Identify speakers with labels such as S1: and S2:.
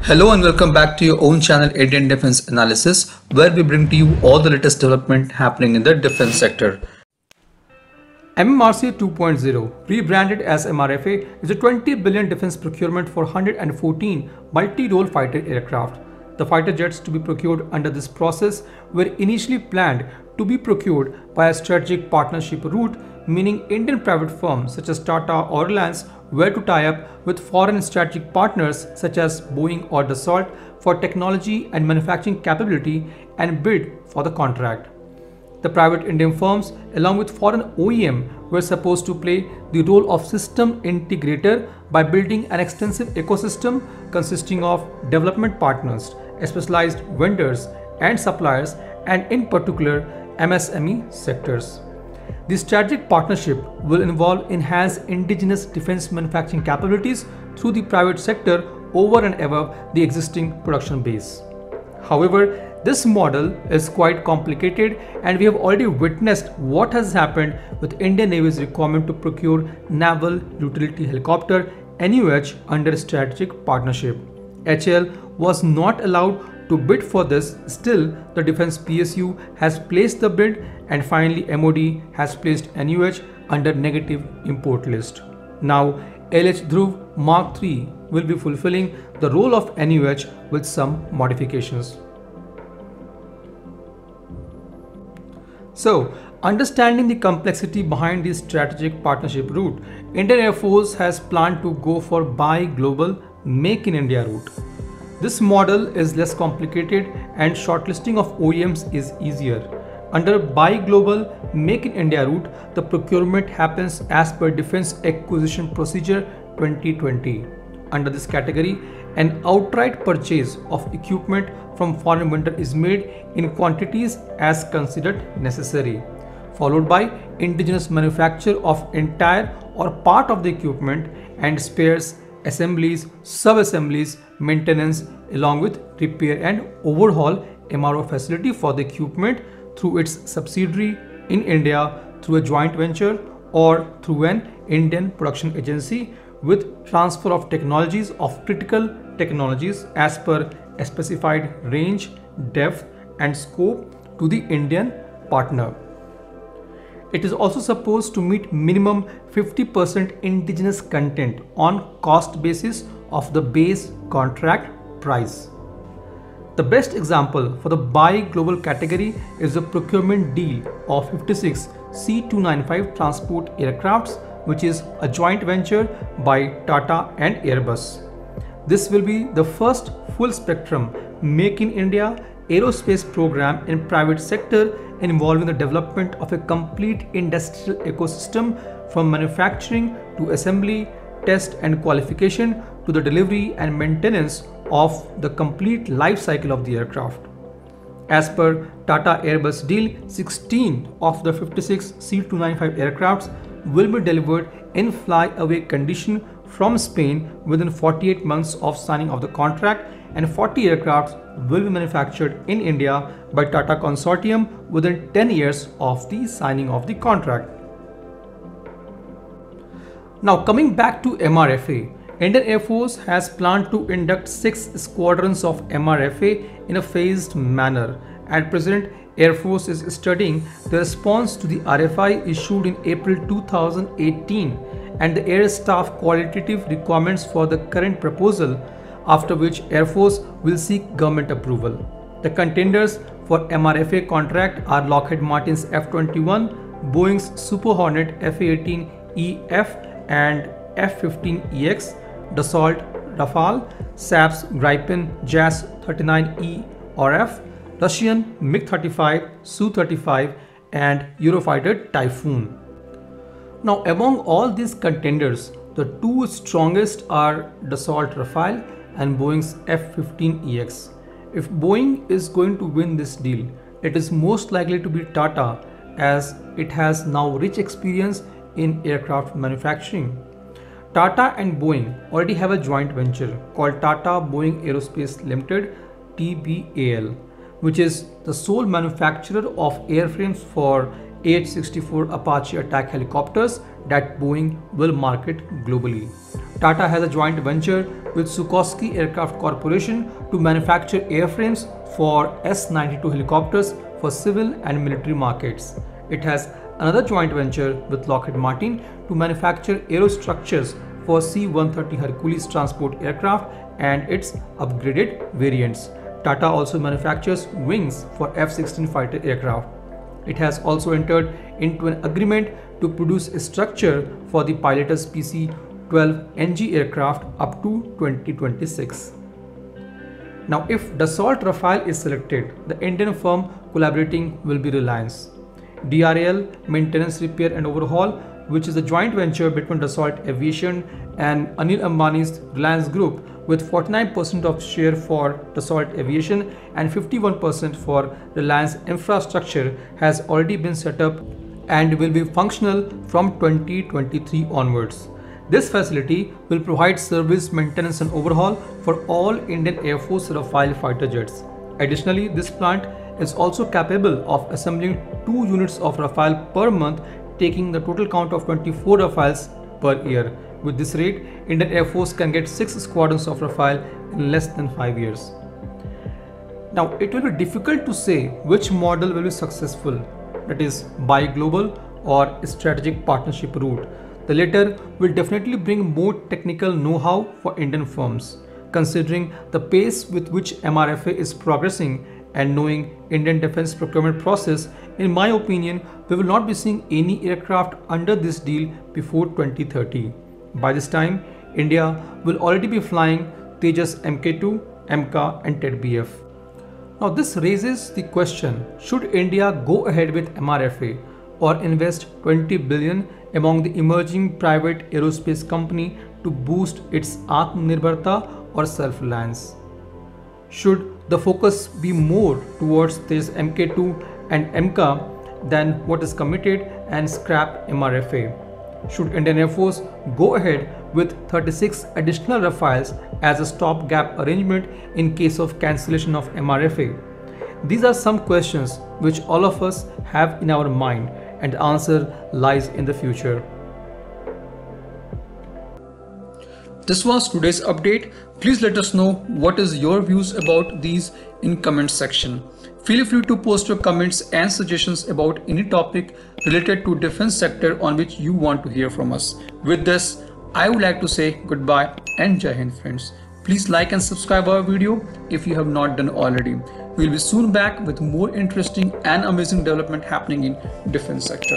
S1: Hello and welcome back to your own channel Indian Defense Analysis, where we bring to you all the latest development happening in the defense sector.
S2: MMRCA 2.0, rebranded as MRFA, is a 20 billion defense procurement for 114 multi-role fighter aircraft. The fighter jets to be procured under this process were initially planned to be procured by a strategic partnership route, meaning Indian private firms such as Tata or Reliance were to tie up with foreign strategic partners such as Boeing or Dassault for technology and manufacturing capability and bid for the contract. The private Indian firms, along with foreign OEM, were supposed to play the role of system integrator by building an extensive ecosystem consisting of development partners, specialized vendors and suppliers, and in particular MSME sectors. The strategic partnership will involve enhanced indigenous defense manufacturing capabilities through the private sector over and above the existing production base. However, this model is quite complicated, and we have already witnessed what has happened with Indian Navy's requirement to procure naval utility helicopter NUH under strategic partnership. HAL was not allowed to bid for this. Still, the Defence PSU has placed the bid, and finally MOD has placed NUH under negative import list. Now LH Dhruv Mark III will be fulfilling the role of NUH with some modifications. So, understanding the complexity behind this strategic partnership route, Indian Air Force has planned to go for Buy Global, Make in India route. This model is less complicated and shortlisting of OEMs is easier. Under Buy Global, Make in India route, the procurement happens as per Defence Acquisition Procedure 2020. Under this category, an outright purchase of equipment from foreign vendor is made in quantities as considered necessary, followed by indigenous manufacture of entire or part of the equipment and spares, assemblies, sub-assemblies, maintenance, along with repair and overhaul MRO facility for the equipment through its subsidiary in India, through a joint venture, or through an Indian production agency, with transfer of technologies of critical technologies as per a specified range, depth and scope to the Indian partner. It is also supposed to meet minimum 50% indigenous content on cost basis of the base contract price. The best example for the Buy Global category is the procurement deal of 56 C295 transport aircrafts, which is a joint venture by Tata and Airbus. This will be the first full spectrum Make in India aerospace program in private sector involving the development of a complete industrial ecosystem from manufacturing to assembly, test and qualification to the delivery and maintenance of the complete life cycle of the aircraft. As per Tata Airbus deal, 16 of the 56 C295 aircrafts will be delivered in fly-away condition from Spain within 48 months of signing of the contract, and 40 aircrafts will be manufactured in India by Tata Consortium within 10 years of the signing of the contract. Now coming back to MRFA, Indian Air Force has planned to induct 6 squadrons of MRFA in a phased manner. At present, Air Force is studying the response to the RFI issued in April 2018 and the Air Staff qualitative requirements for the current proposal, after which Air Force will seek government approval. The contenders for MRFA contract are Lockheed Martin's F-21, Boeing's Super Hornet F-18EF and F-15EX, Dassault Rafale, Saab's Gripen JAS 39E or F, Russian MiG-35, Su-35 and Eurofighter Typhoon. Now among all these contenders, the two strongest are Dassault Rafale and Boeing's F-15EX. If Boeing is going to win this deal, it is most likely to be Tata, as it has now rich experience in aircraft manufacturing. Tata and Boeing already have a joint venture called Tata Boeing Aerospace Limited (TBAL), which is the sole manufacturer of airframes for AH-64 Apache attack helicopters that Boeing will market globally. Tata has a joint venture with Sukhoi Aircraft Corporation to manufacture airframes for S-92 helicopters for civil and military markets. It has another joint venture with Lockheed Martin to manufacture aerostructures for C-130 Hercules transport aircraft and its upgraded variants. Tata also manufactures wings for F-16 fighter aircraft. It has also entered into an agreement to produce a structure for the pilotless PC-12NG aircraft up to 2026. Now, if Dassault Rafale is selected, the Indian firm collaborating will be Reliance. DRAL, Maintenance, Repair and Overhaul, which is a joint venture between Dassault Aviation and Anil Ambani's Reliance Group, with 49% of share for Dassault Aviation and 51% for Reliance Infrastructure, has already been set up and will be functional from 2023 onwards. This facility will provide service, maintenance and overhaul for all Indian Air Force Rafale fighter jets. Additionally, this plant is also capable of assembling 2 units of Rafale per month, taking the total count of 24 Rafales per year. With this rate, Indian Air Force can get 6 squadrons of Rafale in less than 5 years. Now, it will be difficult to say which model will be successful, that is, buy global or strategic partnership route. The latter will definitely bring more technical know-how for Indian firms. Considering the pace with which MRFA is progressing and knowing Indian defense procurement process, in my opinion, we will not be seeing any aircraft under this deal before 2030. By this time, India will already be flying Tejas Mk2, MK and TED-BF. Now this raises the question, should India go ahead with MRFA or invest 20 billion among the emerging private aerospace company to boost its Atmanirbharta or self-reliance? Should the focus be more towards Tejas Mk2 and MK than what is committed and scrap MRFA? Should Indian Air Force go ahead with 36 additional Rafales as a stopgap arrangement in case of cancellation of MRFA? These are some questions which all of us have in our mind, and the answer lies in the future.
S1: This was today's update. Please let us know what is your views about these in comment section. Feel free to post your comments and suggestions about any topic related to defense sector on which you want to hear from us. With this, I would like to say goodbye and Jai Hind friends. Please like and subscribe our video if you have not done already. We'll be soon back with more interesting and amazing development happening in defense sector.